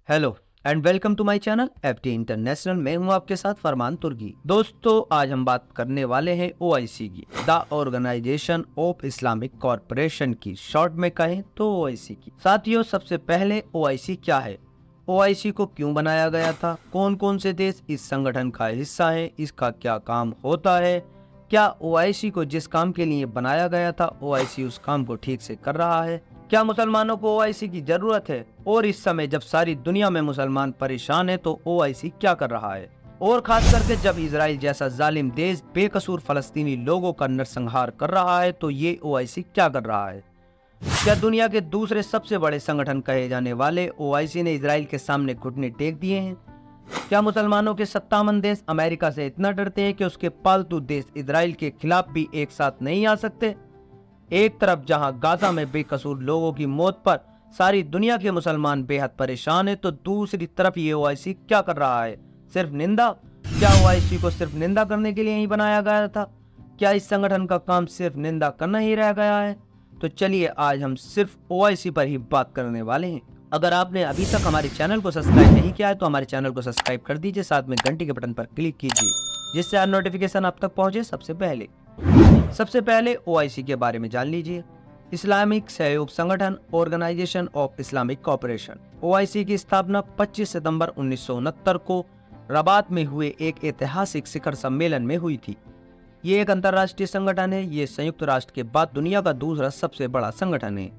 Hello and welcome to my channel FT international. मैं हूं आपके साथ फरमान तुर्की। दोस्तों, आज हम बात करने वाले हैं ओआईसी की, the organisation of Islamic corporation की। शॉर्ट में कहें तो ओआईसी की। साथियों, सबसे पहले ओआईसी क्या है, ओआईसी को क्यों बनाया गया था, कौन कौन से देश इस संगठन का हिस्सा है, इसका क्या काम होता है, क्या ओआईसी को जिस काम के लिए बनाया गया था ओआईसी उस काम को ठीक से कर रहा है, क्या मुसलमानों को ओआईसी की जरूरत है, और इस समय जब सारी दुनिया में मुसलमान परेशान है तो ओआईसी क्या कर रहा है, और खास करके जब इजराइल जैसा जालिम देश बेकसूर फलस्तीनी लोगों का नरसंहार कर रहा है तो ये ओआईसी क्या कर रहा है। क्या दुनिया के दूसरे सबसे बड़े संगठन कहे जाने वाले ओआईसी ने इजराइल के सामने घुटने टेक दिए हैं। क्या मुसलमानों के 57 देश अमेरिका से इतना डरते हैं कि उसके पालतू देश इजराइल के खिलाफ भी एक साथ नहीं आ सकते। एक तरफ जहां गाजा में बेकसूर लोगों की मौत पर सारी दुनिया के मुसलमान बेहद परेशान है तो दूसरी तरफ ये ओआईसी क्या कर रहा है, सिर्फ निंदा। क्या ओआईसी को सिर्फ निंदा करने के लिए ही बनाया गया था? क्या इस संगठन का काम सिर्फ निंदा करना ही रह गया है? तो चलिए आज हम सिर्फ ओआईसी पर ही बात करने वाले हैं। अगर आपने अभी तक हमारे चैनल को सब्सक्राइब नहीं किया है तो हमारे चैनल को सब्सक्राइब कर दीजिए, साथ में घंटी के बटन पर क्लिक कीजिए जिससे हर नोटिफिकेशन आप तक पहुंचे सबसे पहले ओआईसी के बारे में जान लीजिए। इस्लामिक सहयोग संगठन, organisation of Islamic cooperation. OIC की स्थापना 25 सितंबर 1969 को रबात में हुए एक ऐतिहासिक शिखर सम्मेलन में हुई थी। ये एक अंतर्राष्ट्रीय संगठन है। ये संयुक्त राष्ट्र के बाद दुनिया का दूसरा सबसे बड़ा संगठन है।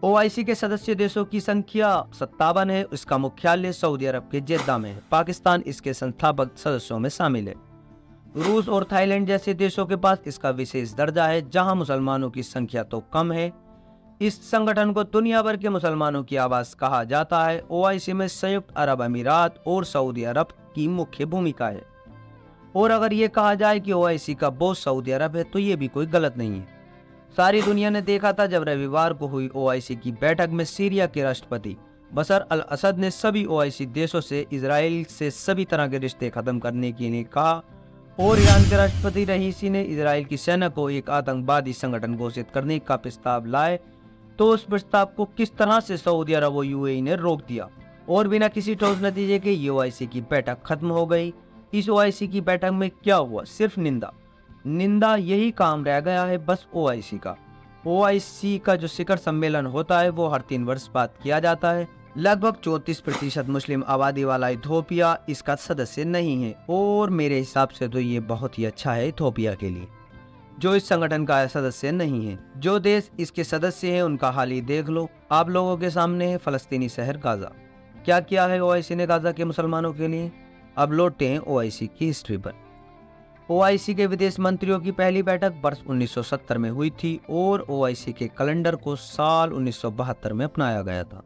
ओआईसी के सदस्य देशों की संख्या 57 है। इसका मुख्यालय सऊदी अरब के जेद्दा में है। पाकिस्तान इसके संस्थापक सदस्यों में शामिल है। रूस और थाईलैंड जैसे देशों के पास इसका विशेष दर्जा है, जहां मुसलमानों की संख्या तो कम है। इस संगठन को दुनिया भर के मुसलमानों की आवाज कहा जाता है। ओआईसी में संयुक्त अरब अमीरात और सऊदी अरब की मुख्य भूमिका है। और अगर ये कहा जाए कि ओआईसी का बॉस सऊदी अरब है तो ये भी कोई गलत नहीं है। सारी दुनिया ने देखा था जब रविवार को हुई ओआईसी की बैठक में सीरिया के राष्ट्रपति बशर अल असद ने सभी ओआईसी देशों से इजराइल से सभी तरह के रिश्ते खत्म करने के लिए कहा, और ईरान के राष्ट्रपति रहीसी ने इजराइल की सेना को एक आतंकवादी संगठन घोषित करने का प्रस्ताव लाए तो उस प्रस्ताव को किस तरह से सऊदी अरब और यूएई ने रोक दिया और बिना किसी ठोस नतीजे के ये ओआईसी की बैठक खत्म हो गई। इस ओआईसी की बैठक में क्या हुआ? सिर्फ निंदा यही काम रह गया है बस ओआईसी का। ओआईसी का जो शिखर सम्मेलन होता है वो हर 3 वर्ष बाद किया जाता है। लगभग 34% मुस्लिम आबादी वाला इथोपिया इसका सदस्य नहीं है, और मेरे हिसाब से तो ये बहुत ही अच्छा है इथोपिया के लिए जो इस संगठन का सदस्य नहीं है। जो देश इसके सदस्य हैं उनका हाल ही देख लो। आप लोगों के सामने है फलस्तीनी शहर गाजा। क्या किया है ओआईसी ने गाजा के मुसलमानों के लिए? अब लौटते हैं ओआईसी की हिस्ट्री पर। ओआईसी के विदेश मंत्रियों की पहली बैठक वर्ष 1970 में हुई थी और ओआईसी के कैलेंडर को साल 1972 में अपनाया गया था।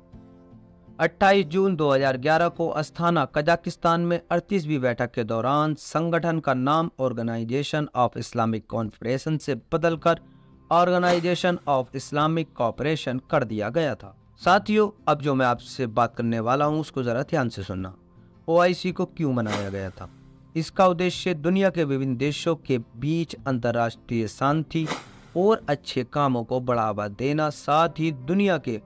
28 जून 2011 को अस्थाना कजाकिस्तान में 38वीं बैठक के दौरान संगठन का नाम ऑर्गेनाइजेशन ऑफ इस्लामिक कॉन्फ्रेंस से बदलकर ऑर्गेनाइजेशन ऑफ इस्लामिक कॉपरेशन कर दिया गया था। साथियों, अब जो मैं आपसे बात करने वाला हूं उसको जरा ध्यान से सुनना। ओआईसी को क्यों बनाया गया था? इसका उद्देश्य दुनिया के विभिन्न देशों के बीच अंतर्राष्ट्रीय शांति और अच्छे कामों को बढ़ावा देना, साथ ही दुनिया के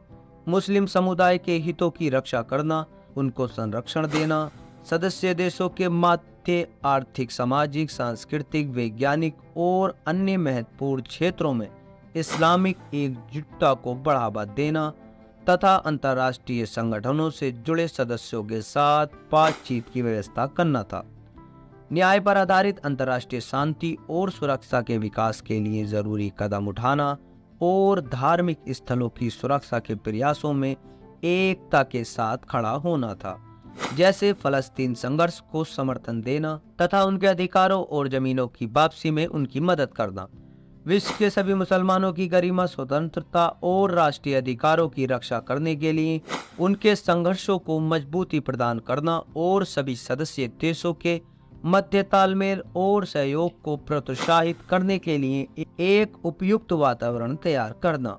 मुस्लिम समुदाय के हितों की रक्षा करना, उनको संरक्षण देना, सदस्य देशों के मध्य आर्थिक, सामाजिक, सांस्कृतिक, वैज्ञानिक और अन्य महत्वपूर्ण क्षेत्रों में इस्लामिक एकजुटता को बढ़ावा देना तथा अंतर्राष्ट्रीय संगठनों से जुड़े सदस्यों के साथ बातचीत की व्यवस्था करना था। न्याय पर आधारित अंतर्राष्ट्रीय शांति और सुरक्षा के विकास के लिए जरूरी कदम उठाना और धार्मिक स्थलों की सुरक्षा के प्रयासों में एकता के साथ खड़ा होना था, जैसे फलस्तीन संघर्ष को समर्थन देना तथा उनके अधिकारों और जमीनों की वापसी में उनकी मदद करना, विश्व के सभी मुसलमानों की गरिमा, स्वतंत्रता और राष्ट्रीय अधिकारों की रक्षा करने के लिए उनके संघर्षों को मजबूती प्रदान करना और सभी सदस्य देशों के मध्य तालमेल और सहयोग को प्रोत्साहित करने के लिए एक उपयुक्त वातावरण तैयार करना।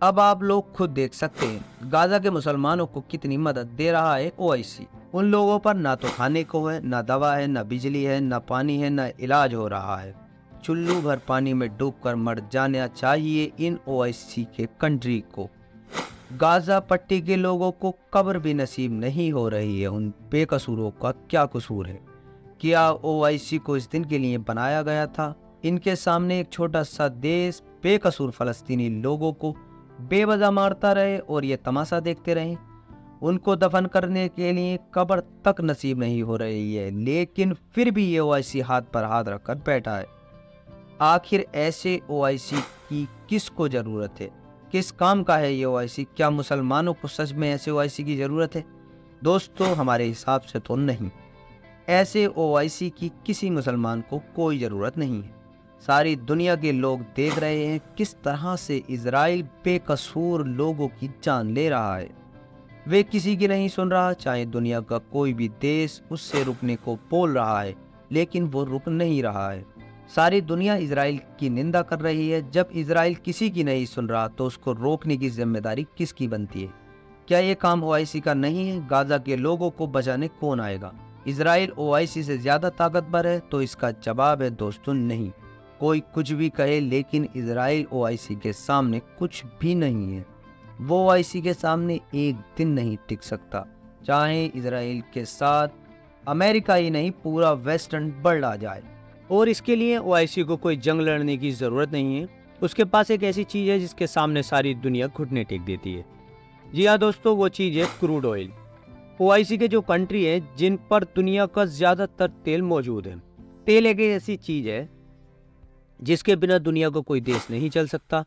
अब आप लोग खुद देख सकते हैं गाजा के मुसलमानों को कितनी मदद दे रहा है ओआईसी। उन लोगों पर ना तो खाने को है, ना दवा है, ना बिजली है, ना पानी है, ना इलाज हो रहा है। चुल्लू भर पानी में डूबकर मर जाना चाहिए इन ओआईसी के कंट्री को। गाजा पट्टी के लोगों को कब्र भी नसीब नहीं हो रही है। उन बेकसूरों का क्या कसूर है? क्या ओआईसी को इस दिन के लिए बनाया गया था? इनके सामने एक छोटा सा देश बेकसूर फलस्तीनी लोगों को बेवजह मारता रहे और ये तमाशा देखते रहे। उनको दफन करने के लिए कब्र तक नसीब नहीं हो रही है, लेकिन फिर भी ये ओआईसी हाथ पर हाथ रखकर बैठा है। आखिर ऐसे ओआईसी की किसको जरूरत है? किस काम का है ये ओआईसी? क्या मुसलमानों को सच में ऐसे ओआईसी की जरूरत है? दोस्तों, हमारे हिसाब से तो नहीं। ऐसे ओआईसी की किसी मुसलमान को कोई जरूरत नहीं है। सारी दुनिया के लोग देख रहे हैं किस तरह से इजराइल बेकसूर लोगों की जान ले रहा है। वे किसी की नहीं सुन रहा, चाहे दुनिया का कोई भी देश उससे रुकने को बोल रहा है, लेकिन वो रुक नहीं रहा है। सारी दुनिया इजराइल की निंदा कर रही है। जब इजराइल किसी की नहीं सुन रहा तो उसको रोकने की जिम्मेदारी किसकी बनती है? क्या ये काम ओआईसी का नहीं है? गाजा के लोगों को बचाने कौन आएगा? इजराइल ओआईसी से ज्यादा ताकतवर है? तो इसका जवाब है दोस्तों, नहीं। कोई कुछ भी कहे, लेकिन इजराइल ओआईसी के सामने कुछ भी नहीं है। वो ओआईसी के सामने एक दिन नहीं टिक सकता, चाहे इजराइल के साथ अमेरिका ही नहीं पूरा वेस्टर्न वर्ल्ड आ जाए। और इसके लिए ओआईसी को कोई जंग लड़ने की ज़रूरत नहीं है। उसके पास एक ऐसी चीज़ है जिसके सामने सारी दुनिया घुटने टेक देती है। जी हाँ दोस्तों, वो चीज़ है क्रूड ऑयल। ओआईसी के जो कंट्री है जिन पर दुनिया का ज़्यादातर तेल मौजूद है। तेल एक ऐसी चीज़ है जिसके बिना दुनिया को कोई देश नहीं चल सकता।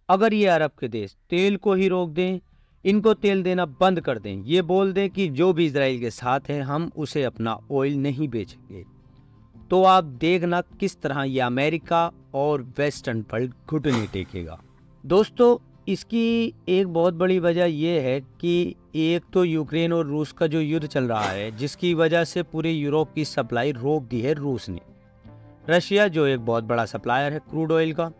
अगर ये अरब के देश तेल को ही रोक दें, इनको तेल देना बंद कर दें, ये बोल दें कि जो भी इजराइल के साथ है हम उसे अपना ऑयल नहीं बेचेंगे, तो आप देखना किस तरह ये अमेरिका और वेस्टर्न वर्ल्ड घुटने टेकेगा। दोस्तों, इसकी एक बहुत बड़ी वजह यह है कि एक तो यूक्रेन और रूस का जो युद्ध चल रहा है, जिसकी वजह से पूरे यूरोप की सप्लाई रोक दी है रूस ने। रशिया जो एक बहुत बड़ा सप्लायर है क्रूड ऑयल का,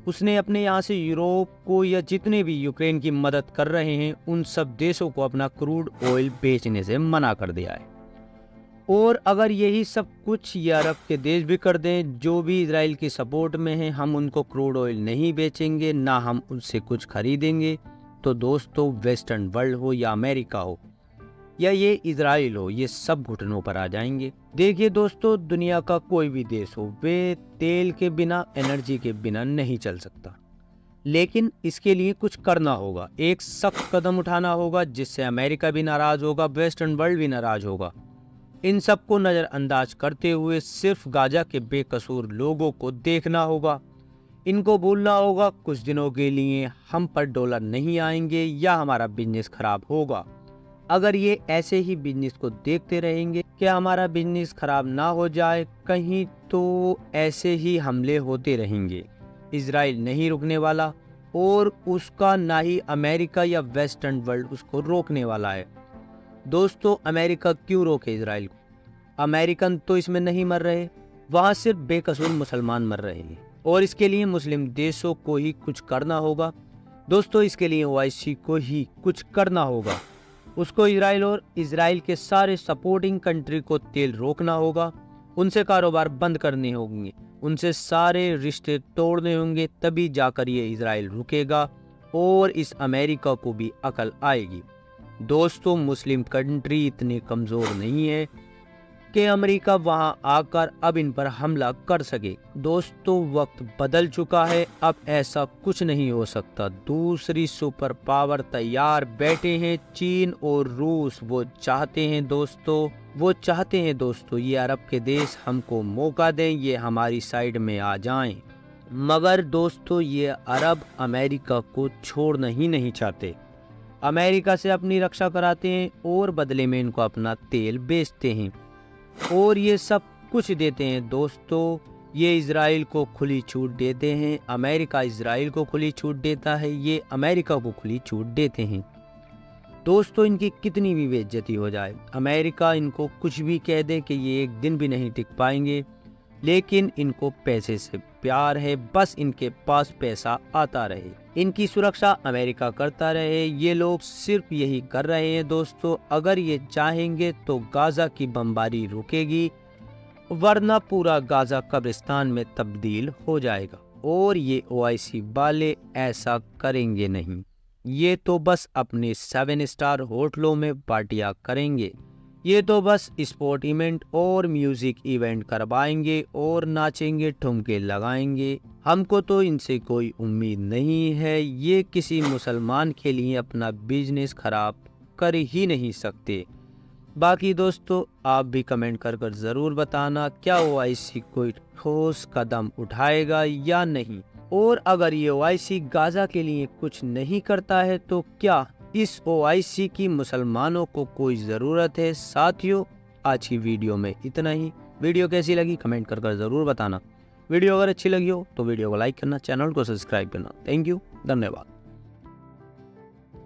उसने अपने यहाँ से यूरोप को या जितने भी यूक्रेन की मदद कर रहे हैं उन सब देशों को अपना क्रूड ऑयल बेचने से मना कर दिया है। और अगर यही सब कुछ ये अरब के देश भी कर दें जो भी इजराइल की सपोर्ट में हैं, हम उनको क्रूड ऑयल नहीं बेचेंगे, ना हम उनसे कुछ खरीदेंगे, तो दोस्तों वेस्टर्न वर्ल्ड हो या अमेरिका हो या ये इजराइल हो, ये सब घुटनों पर आ जाएंगे। देखिए दोस्तों, दुनिया का कोई भी देश हो, वे तेल के बिना, एनर्जी के बिना नहीं चल सकता, लेकिन इसके लिए कुछ करना होगा, एक सख्त कदम उठाना होगा जिससे अमेरिका भी नाराज होगा, वेस्टर्न वर्ल्ड भी नाराज होगा। इन सबको नज़रअंदाज करते हुए सिर्फ गाजा के बेकसूर लोगों को देखना होगा। इनको बोलना होगा कुछ दिनों के लिए हम पर डॉलर नहीं आएंगे या हमारा बिजनेस खराब होगा। अगर ये ऐसे ही बिजनेस को देखते रहेंगे कि हमारा बिजनेस खराब ना हो जाए कहीं, तो ऐसे ही हमले होते रहेंगे। इजराइल नहीं रुकने वाला और उसका ना ही अमेरिका या वेस्टर्न वर्ल्ड उसको रोकने वाला है। दोस्तों, अमेरिका क्यों रोके इजराइल को? अमेरिकन तो इसमें नहीं मर रहे, वहाँ सिर्फ बेकसूर मुसलमान मर रहे हैं, और इसके लिए मुस्लिम देशों को ही कुछ करना होगा। दोस्तों, इसके लिए ओआईसी को ही कुछ करना होगा। उसको इजराइल और इजराइल के सारे सपोर्टिंग कंट्री को तेल रोकना होगा, उनसे कारोबार बंद करने होंगे, उनसे सारे रिश्ते तोड़ने होंगे, तभी जाकर ये इजराइल रुकेगा और इस अमेरिका को भी अकल आएगी। दोस्तों, मुस्लिम कंट्री इतने कमज़ोर नहीं है कि अमेरिका वहां आकर अब इन पर हमला कर सके। दोस्तों, वक्त बदल चुका है, अब ऐसा कुछ नहीं हो सकता। दूसरी सुपर पावर तैयार बैठे हैं, चीन और रूस। वो चाहते हैं दोस्तों ये अरब के देश हमको मौका दें, ये हमारी साइड में आ जाएं। मगर दोस्तों, ये अरब अमेरिका को छोड़ना ही नहीं चाहते। अमेरिका से अपनी रक्षा कराते हैं और बदले में इनको अपना तेल बेचते हैं और ये सब कुछ देते हैं। दोस्तों, ये इजराइल को खुली छूट देते हैं, अमेरिका इजराइल को खुली छूट देता है, ये अमेरिका को खुली छूट देते हैं। दोस्तों, इनकी कितनी भी बेइज्जती हो जाए, अमेरिका इनको कुछ भी कह दे कि ये एक दिन भी नहीं टिक पाएंगे, लेकिन इनको पैसे से प्यार है, बस इनके पास पैसा आता रहे, इनकी सुरक्षा अमेरिका करता रहे। ये लोग सिर्फ यही कर रहे हैं। दोस्तों, अगर ये चाहेंगे तो गाजा की बमबारी रुकेगी, वरना पूरा गाजा कब्रिस्तान में तब्दील हो जाएगा, और ये ओआईसी वाले ऐसा करेंगे नहीं। ये तो बस अपने 7 स्टार होटलों में पार्टियां करेंगे, ये तो बस स्पोर्ट इवेंट और म्यूजिक इवेंट करवाएंगे और नाचेंगे, ठुमके लगाएंगे। हमको तो इनसे कोई उम्मीद नहीं है। ये किसी मुसलमान के लिए अपना बिजनेस खराब कर ही नहीं सकते। बाकी दोस्तों, आप भी कमेंट कर ज़रूर बताना, क्या ओआईसी कोई ठोस कदम उठाएगा या नहीं। और अगर ये ओआईसी गाज़ा के लिए कुछ नहीं करता है तो क्या इस ओआईसी की मुसलमानों को कोई ज़रूरत है। साथियों, आज की वीडियो में इतना ही। वीडियो कैसी लगी कमेंट कर ज़रूर बताना। वीडियो अगर अच्छी लगी हो तो वीडियो को लाइक करना, चैनल को सब्सक्राइब करना। थैंक यू, धन्यवाद।